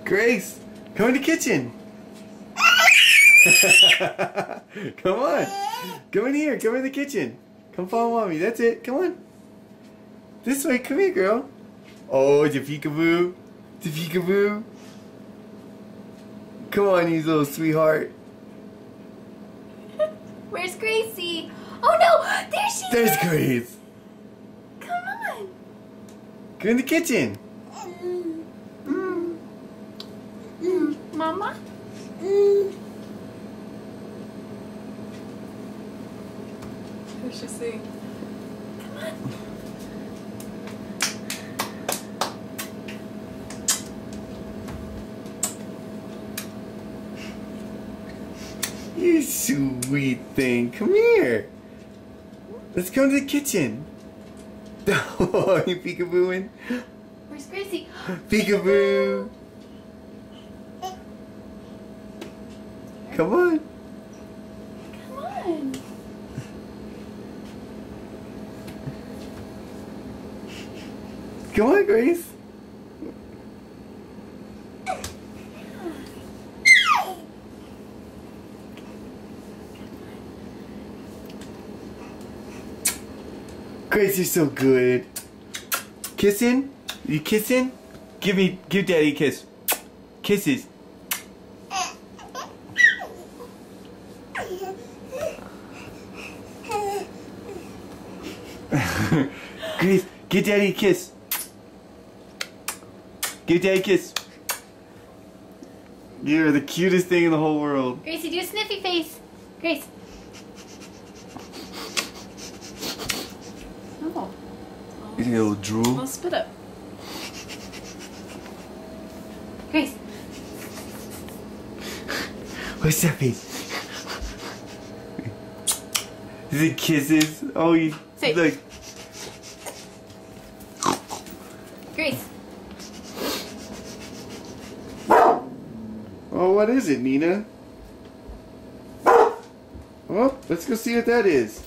Grace, come in the kitchen. Come on. Come in here. Come in the kitchen. Come follow mommy. That's it. Come on. This way. Come here, girl. Oh, it's a peekaboo. It's a peekaboo. Come on, you little sweetheart. Where's Gracie? Oh no! There she is! There's Grace. Come on. Go in the kitchen. Mama? Who's she saying? Come on. You sweet thing. Come here. Let's go to the kitchen. Oh, you peekabooing? Where's Gracie? Peekaboo. Come on. Come on. Come on, Grace. Grace, you're so good. Kissing? You kissing? Give daddy a kiss. Kisses. Grace, give daddy a kiss. Give daddy a kiss. You're the cutest thing in the whole world. Gracie, do a sniffy face. Grace. Oh. You think a little drool? I'll spit up. Grace. What's that face? Is it kisses? Oh, you Say. look. Grace. Oh, what is it, Nina? Oh, let's go see what that is.